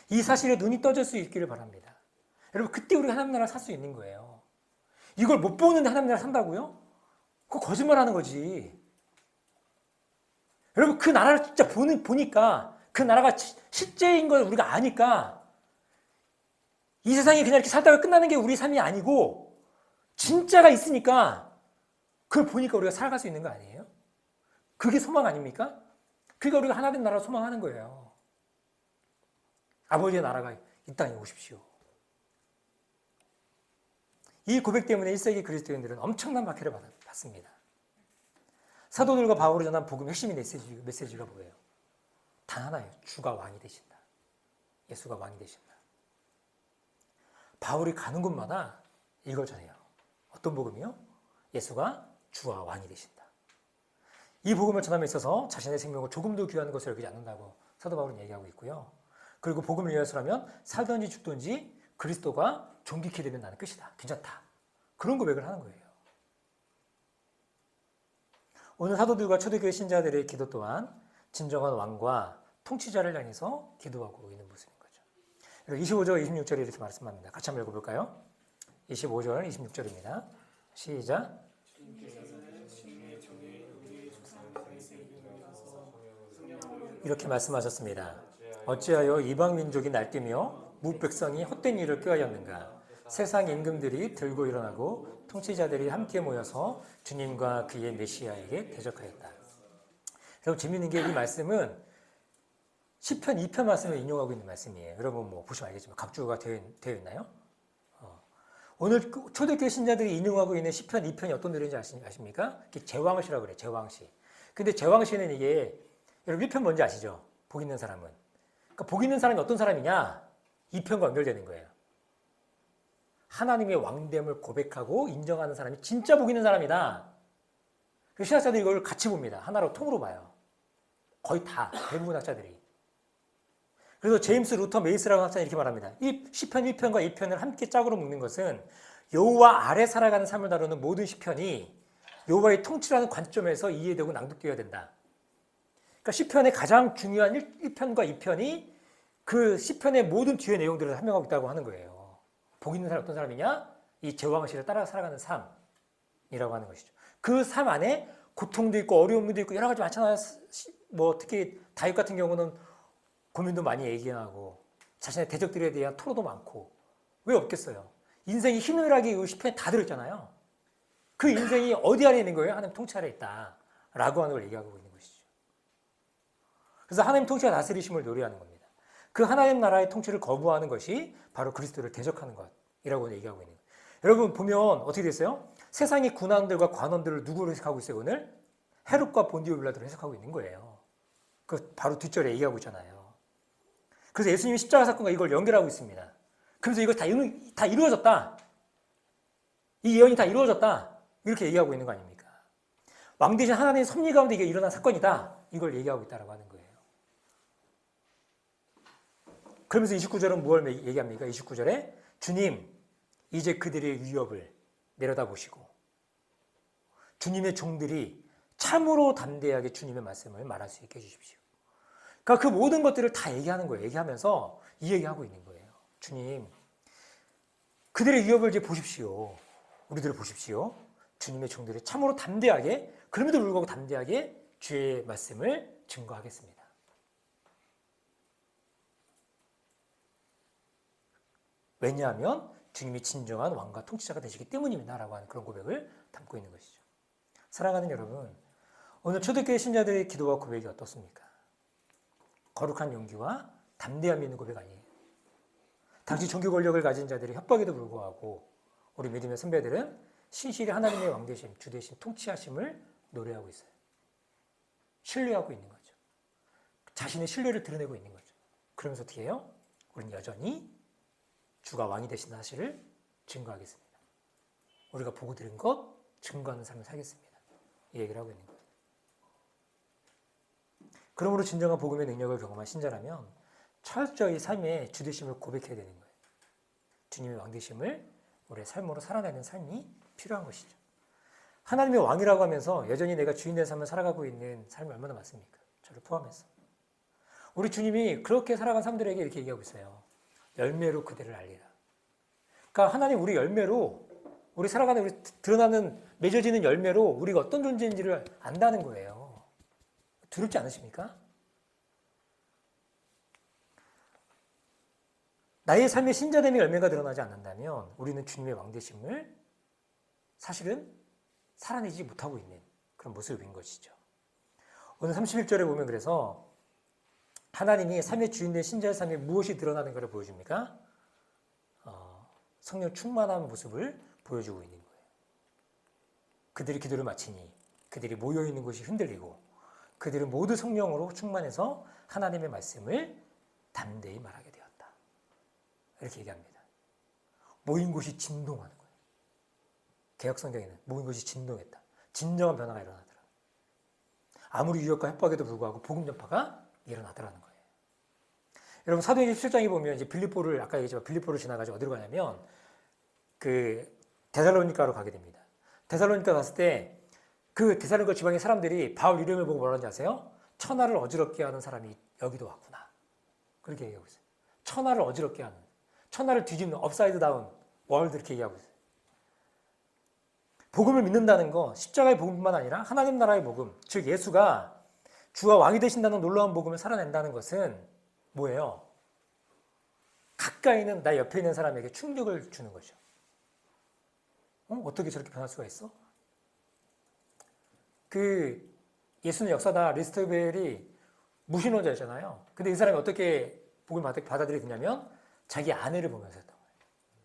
이 사실에 눈이 떠질 수 있기를 바랍니다. 여러분 그때 우리가 하나님 나라 살 수 있는 거예요. 이걸 못 보는데 하나님 나라 산다고요? 그거 거짓말하는 거지. 여러분 그 나라를 진짜 보니까 그 나라가 실제인 걸 우리가 아니까 이 세상이 그냥 이렇게 살다가 끝나는 게 우리 삶이 아니고 진짜가 있으니까 그걸 보니까 우리가 살아갈 수 있는 거 아니에요? 그게 소망 아닙니까? 그러니까 우리가 하나님 나라를 소망하는 거예요. 아버지의 나라가 이 땅에 오십시오. 이 고백 때문에 1세기 그리스도인들은 엄청난 박해를 받습니다. 사도들과 바울이 전한 복음의 핵심인 메시지가 뭐예요? 단 하나예요. 주가 왕이 되신다. 예수가 왕이 되신다. 바울이 가는 곳마다 이걸 전해요. 어떤 복음이요? 예수가 주와 왕이 되신다. 이 복음을 전함에 있어서 자신의 생명을 조금도 귀한 것을 여기지 않는다고 사도 바울은 얘기하고 있고요. 그리고 복음을 위해서라면 살든지 죽든지 그리스도가 존귀케 되면 나는 끝이다. 괜찮다. 그런 고백을 하는 거예요. 오늘 사도들과 초대교회 신자들의 기도 또한 진정한 왕과 통치자를 향해서 기도하고 있는 모습인 거죠. 25절, 26절에 이렇게 말씀합니다. 같이 한번 읽어볼까요? 25절, 26절입니다. 시작. 이렇게 말씀하셨습니다. 어찌하여 이방 민족이 날뛰며 무백성이 헛된 일을 꾀하였는가? 세상 임금들이 들고 일어나고 통치자들이 함께 모여서 주님과 그의 메시아에게 대적하였다. 여러분 재미있는 게 이 말씀은 시편 2편 말씀을 인용하고 있는 말씀이에요. 여러분 뭐 보시면 알겠지만 각주가 되어 있나요? 오늘 초대교회 신자들이 인용하고 있는 시편 2편이 어떤 노래인지 아십니까? 제왕시라고 그래요. 제왕시. 근데 제왕시는 이게 여러분 1편 뭔지 아시죠? 복 있는 사람은. 그러니까 복 있는 사람이 어떤 사람이냐? 2편과 연결되는 거예요. 하나님의 왕됨을 고백하고 인정하는 사람이 진짜 복 있는 사람이다. 신학자들이 이걸 같이 봅니다. 하나로 통으로 봐요. 거의 다 대부분 학자들이. 그래서 제임스 루터 메이스라고 학자는 이렇게 말합니다. 이 시편 1편과 2편을 함께 짝으로 묶는 것은 여호와 아래 살아가는 삶을 다루는 모든 시편이 여호와의 통치라는 관점에서 이해되고 낭독되어야 된다. 그러니까 시편의 가장 중요한 1편과 2편이 그 시편의 모든 뒤의 내용들을 설명하고 있다고 하는 거예요. 복 있는 사람이 어떤 사람이냐? 이 제왕시를 따라 살아가는 삶이라고 하는 것이죠. 그 삶 안에 고통도 있고 어려움도 있고 여러 가지 많잖아요. 뭐 특히 다윗 같은 경우는 고민도 많이 얘기하고 자신의 대적들에 대한 토로도 많고 왜 없겠어요? 인생이 희노애락이 이 시편에 다 들어있잖아요. 그 인생이 어디 아래 있는 거예요? 하나님 통치 아래 있다라고 하는 걸 얘기하고 있는 것이죠. 그래서 하나님 통치와 다스리심을 노래하는 겁니다. 그 하나님 나라의 통치를 거부하는 것이 바로 그리스도를 대적하는 것이라고 얘기하고 있는 거예요. 여러분 보면 어떻게 됐어요? 세상의 군왕들과 관원들을 누구로 해석하고 있어요? 오늘 헤롯과 본디오 빌라도로 해석하고 있는 거예요. 그 바로 뒷절에 얘기하고 있잖아요. 그래서 예수님이 십자가 사건과 이걸 연결하고 있습니다. 그래서 이거 다 이루어졌다. 이 예언이 다 이루어졌다. 이렇게 얘기하고 있는 거 아닙니까? 왕 대신 하나님의 섭리 가운데 이게 일어난 사건이다. 이걸 얘기하고 있다고 하는 거예요. 그러면서 29절은 뭘 얘기합니까? 29절에 주님 이제 그들의 위협을 내려다보시고 주님의 종들이 참으로 담대하게 주님의 말씀을 말할 수 있게 해주십시오. 그러니까 그 모든 것들을 다 얘기하는 거예요. 얘기하면서 이 얘기하고 있는 거예요. 주님 그들의 위협을 이제 보십시오. 우리들을 보십시오. 주님의 종들이 참으로 담대하게 그럼에도 불구하고 담대하게 주의 말씀을 증거하겠습니다. 왜냐하면 주님이 진정한 왕과 통치자가 되시기 때문입니다. 라고 하는 그런 고백을 담고 있는 것이죠. 사랑하는 여러분, 오늘 초대교회 신자들의 기도와 고백이 어떻습니까? 거룩한 용기와 담대함이 있는 고백 아니에요. 당시 종교 권력을 가진 자들의 협박에도 불구하고 우리 믿음의 선배들은 신실히 하나님의 왕되심, 주되심, 통치하심을 노래하고 있어요. 신뢰하고 있는 거죠. 자신의 신뢰를 드러내고 있는 거죠. 그러면서 어떻게 해요? 우리는 여전히 주가 왕이 되신 사실을 증거하겠습니다. 우리가 보고 들은 것 증거하는 삶을 살겠습니다. 이 얘기를 하고 있는 거예요. 그러므로 진정한 복음의 능력을 경험한 신자라면 철저히 삶의 주되심을 고백해야 되는 거예요. 주님의 왕되심을 우리의 삶으로 살아내는 삶이 필요한 것이죠. 하나님의 왕이라고 하면서 여전히 내가 주인된 삶을 살아가고 있는 삶이 얼마나 많습니까? 저를 포함해서. 우리 주님이 그렇게 살아간 사람들에게 이렇게 얘기하고 있어요. 열매로 그대를 알리라. 그러니까 하나님 우리 열매로 우리 살아가는 우리 드러나는 맺어지는 열매로 우리가 어떤 존재인지를 안다는 거예요. 두렵지 않으십니까? 나의 삶의 신자됨의 열매가 드러나지 않는다면 우리는 주님의 왕되심을 사실은 살아내지 못하고 있는 그런 모습인 것이죠. 오늘 31절에 보면 그래서 하나님이 삶의 주인된 신자의 삶에 무엇이 드러나는 것을 보여줍니까? 성령 충만한 모습을 보여주고 있는 거예요. 그들이 기도를 마치니 그들이 모여있는 곳이 흔들리고 그들은 모두 성령으로 충만해서 하나님의 말씀을 담대히 말하게 되었다. 이렇게 얘기합니다. 모인 곳이 진동하는 거예요. 개역성경에는 모인 곳이 진동했다. 진정한 변화가 일어나더라. 아무리 유혹과 협박에도 불구하고 복음 전파가 일어나더라는 거예요. 여러분 사도행전 17장에 보면 이제 빌립보를 아까 얘기했지만 빌립보를 지나가지고 어디로 가냐면 그 데살로니가로 가게 됩니다. 데살로니가 갔을 때 그 데살로니가 지방의 사람들이 바울 이름을 보고 뭐라는지 아세요? 천하를 어지럽게 하는 사람이 여기도 왔구나. 그렇게 얘기하고 있어요. 천하를 어지럽게 하는, 천하를 뒤집는 업사이드 다운 월드 이렇게 얘기하고 있어요. 복음을 믿는다는 거 십자가의 복음뿐만 아니라 하나님 나라의 복음, 즉 예수가 주와 왕이 되신다는 놀라운 복음을 살아낸다는 것은 뭐예요? 가까이 있는 나 옆에 있는 사람에게 충격을 주는 거죠. 어떻게 저렇게 변할 수가 있어? 그 예수는 역사다 리스토벨이 무신론자였잖아요. 근데 이 사람이 어떻게 복음을 받아들이냐면 자기 아내를 보면서 했던 거예요.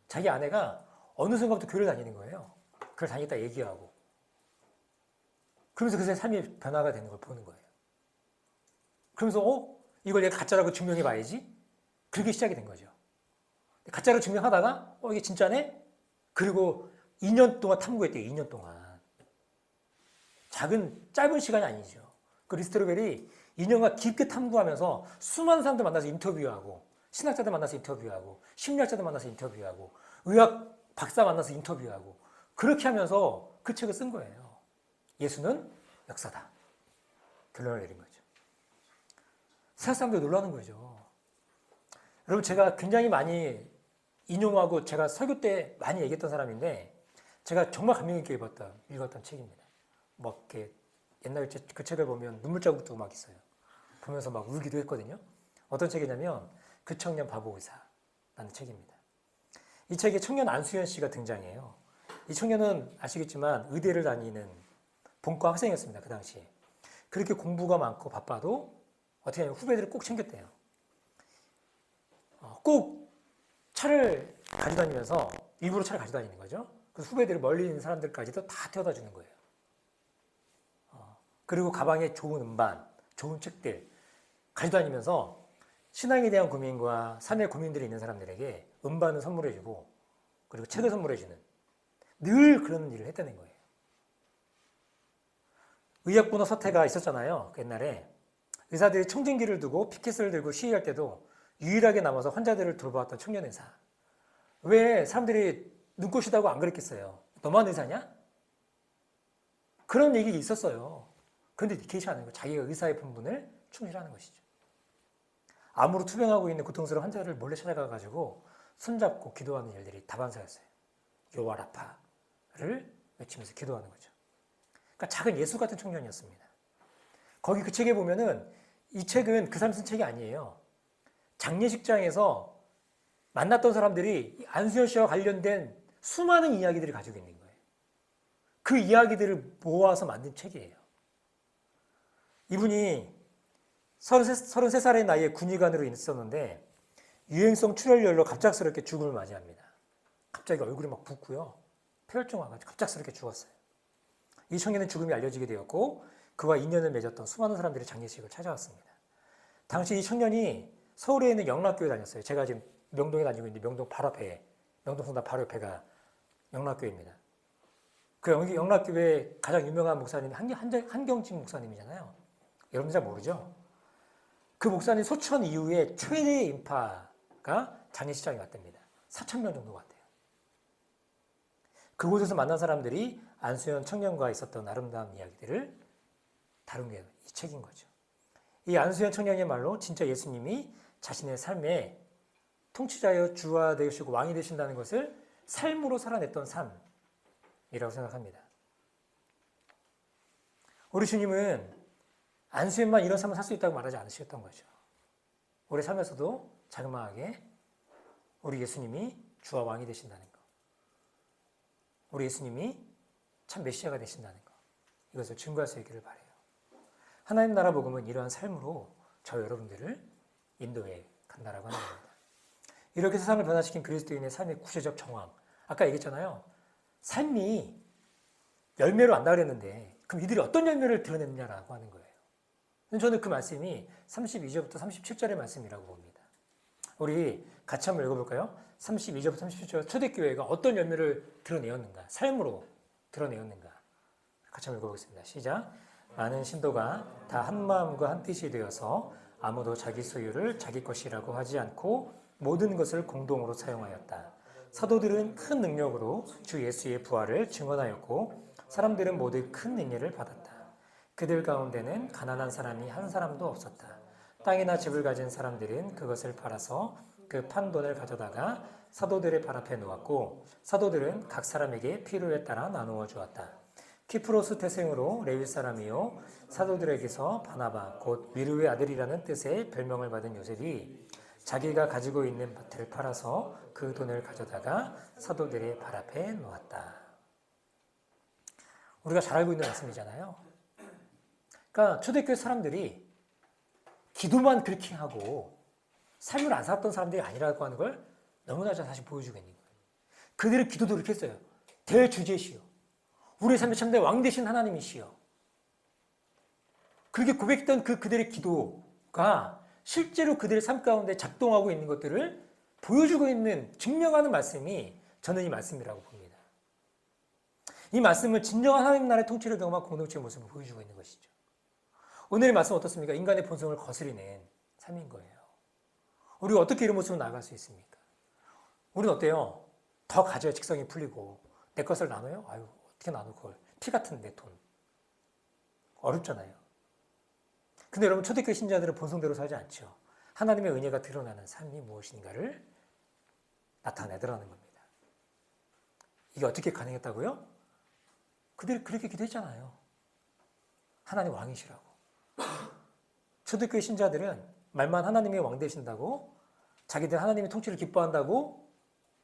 자기 아내가 어느 순간부터 교회를 다니는 거예요. 그걸 다니겠다 얘기하고. 그러면서 그 사람의 삶이 변화가 되는 걸 보는 거예요. 그러면서 이걸 내가 가짜라고 증명해 봐야지. 그렇게 시작이 된 거죠. 가짜로 증명하다가 이게 진짜네? 그리고 2년 동안 탐구했대요. 2년 동안. 짧은 시간이 아니죠. 그 리스토벨이 2년간 깊게 탐구하면서 수많은 사람들 만나서 인터뷰하고 신학자들 만나서 인터뷰하고 심리학자들 만나서 인터뷰하고 의학 박사 만나서 인터뷰하고 그렇게 하면서 그 책을 쓴 거예요. 예수는 역사다. 결론을 내린 거죠. 세상 사람들이 놀라는 거죠. 여러분 제가 굉장히 많이 인용하고 제가 설교 때 많이 얘기했던 사람인데 제가 정말 감명 있게 읽었던 책입니다. 막 이렇게 옛날 그 책을 보면 눈물 자국도 막 있어요. 보면서 막 울기도 했거든요. 어떤 책이냐면 그 청년 바보 의사라는 책입니다. 이 책에 청년 안수현 씨가 등장해요. 이 청년은 아시겠지만 의대를 다니는 본과 학생이었습니다. 그 당시에. 그렇게 공부가 많고 바빠도 어떻게 하면 후배들을 꼭 챙겼대요. 꼭 차를 가지고 다니면서 일부러 차를 가지고 다니는 거죠. 그래서 후배들을 멀리 있는 사람들까지도 다 태워다 주는 거예요. 그리고 가방에 좋은 음반, 좋은 책들 가지고 다니면서 신앙에 대한 고민과 삶의 고민들이 있는 사람들에게 음반을 선물해주고 그리고 책을 선물해주는 늘 그런 일을 했다는 거예요. 의약분호 사태가 있었잖아요. 옛날에 의사들이 청진기를 두고 피켓을 들고 시위할 때도 유일하게 남아서 환자들을 돌봐왔던 청년 의사. 왜 사람들이 눈꽃이다고 안 그랬겠어요? 너만 의사냐? 그런 얘기 있었어요. 그런데 그렇지 않은 거예요. 자기가 의사의 본분을 충실하는 것이죠. 암으로 투병하고 있는 고통스러운 환자를 몰래 찾아가가지고 손잡고 기도하는 일들이 다반사였어요. 요아라파를 외치면서 기도하는 거죠. 그러니까 작은 예수 같은 청년이었습니다. 거기 그 책에 보면은 이 책은 그 사람 쓴 책이 아니에요. 장례식장에서 만났던 사람들이 안수현 씨와 관련된 수많은 이야기들을 가지고 있는 거예요. 그 이야기들을 모아서 만든 책이에요. 이분이 33살의 나이에 군의관으로 있었는데 유행성 출혈열로 갑작스럽게 죽음을 맞이합니다. 갑자기 얼굴이 막 붓고요. 폐혈증 와가지고 갑작스럽게 죽었어요. 이 청년은 죽음이 알려지게 되었고 그와 인연을 맺었던 수많은 사람들이 장례식을 찾아왔습니다. 당시 이 청년이 서울에 있는 영락교회 다녔어요. 제가 지금 명동에 다니고 있는데 명동 바로 앞에 명동성당 바로 옆에가 영락교회입니다. 그 영락교회 가장 유명한 목사님이 한경직 목사님이잖아요. 여러분 잘 모르죠? 그 목사님 소천 이후에 최대의 인파가 장례식장에 왔답니다. 4,000명 정도 왔대요. 그곳에서 만난 사람들이 안수현 청년과 있었던 아름다운 이야기들을 다룬 게 이 책인 거죠. 이 안수현 청년의 말로 진짜 예수님이 자신의 삶에 통치자여 주와 되시고 왕이 되신다는 것을 삶으로 살아냈던 삶이라고 생각합니다. 우리 주님은 안수현만 이런 삶을 살 수 있다고 말하지 않으셨던 거죠. 우리 삶에서도 자그마하게 우리 예수님이 주와 왕이 되신다는 것, 우리 예수님이 참 메시아가 되신다는 것, 이것을 증거할 수 있기를 바라요. 하나님 나라 복음은 이러한 삶으로 저 여러분들을 인도해 간다라고 하는 겁니다. 이렇게 세상을 변화시킨 그리스도인의 삶의 구체적 정황, 아까 얘기했잖아요. 삶이 열매로 안다 그랬는데 그럼 이들이 어떤 열매를 드러냈느냐라고 하는 거예요. 저는 그 말씀이 32절부터 37절의 말씀이라고 봅니다. 우리 같이 한번 읽어볼까요? 32절부터 37절 초대교회가 어떤 열매를 드러내었는가, 삶으로 드러내었는가. 같이 한번 읽어보겠습니다. 시작. 많은 신도가 다 한 마음과 한 뜻이 되어서 아무도 자기 소유를 자기 것이라고 하지 않고 모든 것을 공동으로 사용하였다. 사도들은 큰 능력으로 주 예수의 부활을 증언하였고 사람들은 모두 큰 능력을 받았다. 그들 가운데는 가난한 사람이 한 사람도 없었다. 땅이나 집을 가진 사람들은 그것을 팔아서 그 판 돈을 가져다가 사도들의 발 앞에 놓았고 사도들은 각 사람에게 필요에 따라 나누어 주었다. 키프로스 태생으로 레위 사람이요 사도들에게서 바나바 곧 미르의 아들이라는 뜻의 별명을 받은 요셉이 자기가 가지고 있는 밭을 팔아서 그 돈을 가져다가 사도들의 발 앞에 놓았다. 우리가 잘 알고 있는 말씀이잖아요. 그러니까 초대교회 사람들이 기도만 그렇게 하고 삶을 안 살았던 사람들이 아니라고 하는 걸 너무나 잘 사실 보여주고 있는 거예요. 그들의 기도도 이렇게 했어요. 대주제시요. 우리의 삶에 참된 왕 되신 하나님이시여. 그렇게 고백했던 그들의 기도가 실제로 그들의 삶 가운데 작동하고 있는 것들을 보여주고 있는, 증명하는 말씀이 저는 이 말씀이라고 봅니다. 이 말씀은 진정한 하나님 나라의 통치를 경험한 공동체의 모습을 보여주고 있는 것이죠. 오늘의 말씀은 어떻습니까? 인간의 본성을 거스리는 삶인 거예요. 우리가 어떻게 이런 모습으로 나아갈 수 있습니까? 우리는 어때요? 더 가져야 직성이 풀리고 내 것을 나눠요? 아유, 어떻게 나눠 그걸? 피 같은 내 돈. 어렵잖아요. 근데 여러분 초대교회 신자들은 본성대로 살지 않죠. 하나님의 은혜가 드러나는 삶이 무엇인가를 나타내더라는 겁니다. 이게 어떻게 가능했다고요? 그들이 그렇게 기도했잖아요. 하나님 왕이시라고. 초대교회 신자들은 말만 하나님의 왕 되신다고, 자기들 하나님의 통치를 기뻐한다고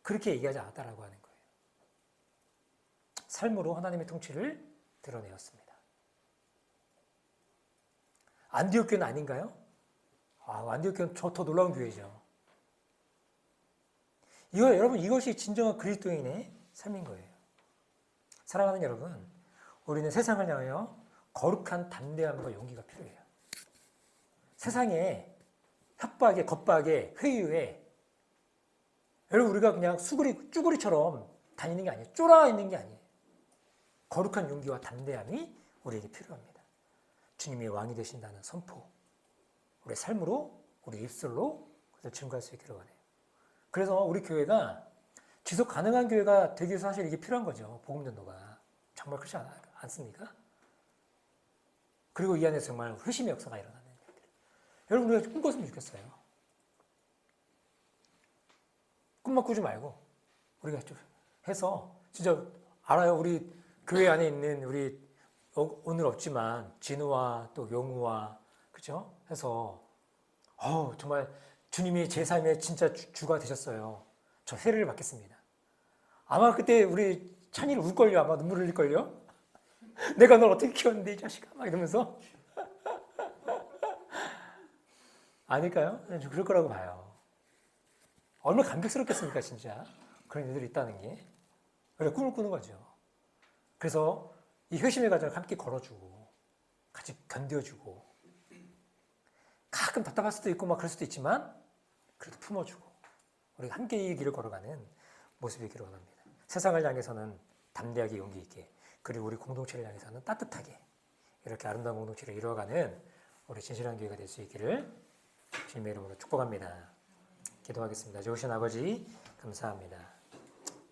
그렇게 얘기하지 않았다라고 하는 거예요. 삶으로 하나님의 통치를 드러내었습니다. 안디옥 교회는 아닌가요? 안디옥 교회는 더 놀라운 교회죠. 여러분, 이것이 진정한 그리스도인의 삶인 거예요. 사랑하는 여러분, 우리는 세상을 향하여 거룩한 담대함과 용기가 필요해요. 세상에 협박에, 겁박에, 회유에 여러분 우리가 그냥 쭈구리처럼 다니는 게 아니에요. 쫄아 있는 게 아니에요. 거룩한 용기와 담대함이 우리에게 필요합니다. 주님이 왕이 되신다는 선포, 우리의 삶으로, 우리 입술로 그것을 증거할 수 있기를 원해요. 그래서 우리 교회가 지속 가능한 교회가 되기 위해서 사실 이게 필요한 거죠. 복음 전도가. 정말 그렇지 않습니까? 그리고 이 안에서 정말 회심의 역사가 일어나는 일들. 여러분 우리가 꿈꿨으면 좋겠어요. 꿈만 꾸지 말고 우리가 좀 해서 진짜 알아요. 우리 교회 안에 있는 우리 오늘 없지만 진우와 또 용우와 그죠? 해서 정말 주님이 제 삶의 진짜 주가 되셨어요. 저 세례를 받겠습니다. 아마 그때 우리 찬이를 울걸요. 아마 눈물 흘릴걸요. 내가 널 어떻게 키웠는데 이 자식아 막 이러면서 아닐까요? 그럴 거라고 봐요. 얼마나 감격스럽겠습니까 진짜. 그런 일들이 있다는 게. 그래 꿈을 꾸는 거죠. 그래서 이 회심의 과정을 함께 걸어주고 같이 견뎌주고 가끔 답답할 수도 있고 막 그럴 수도 있지만 그래도 품어주고 우리 함께 이 길을 걸어가는 모습이기를 원합니다. 세상을 향해서는 담대하게 용기 있게, 그리고 우리 공동체를 향해서는 따뜻하게 이렇게 아름다운 공동체를 이루어가는 우리 진실한 교회가 될 수 있기를 주님의 이름으로 축복합니다. 기도하겠습니다. 좋으신 아버지 감사합니다.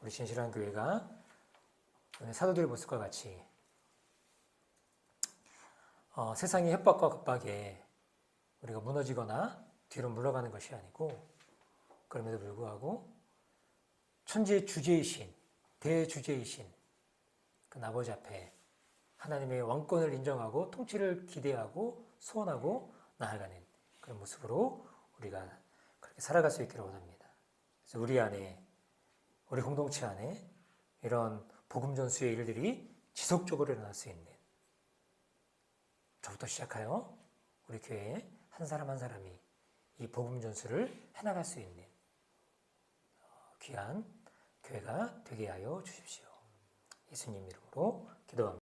우리 진실한 교회가 오늘 사도들의 모습과 같이 세상의 협박과 겁박에 우리가 무너지거나 뒤로 물러가는 것이 아니고, 그럼에도 불구하고 천지의 주제이신, 대주제이신 그 아버지 앞에 하나님의 왕권을 인정하고 통치를 기대하고 소원하고 나아가는 그런 모습으로 우리가 그렇게 살아갈 수 있기를 원합니다. 그래서 우리 안에, 우리 공동체 안에 이런 복음 전수의 일들이 지속적으로 일어날 수 있는, 저부터 시작하여 우리 교회에 한 사람 한 사람이 이 복음 전수를 해나갈 수 있는 귀한 교회가 되게 하여 주십시오. 예수님 이름으로 기도합니다.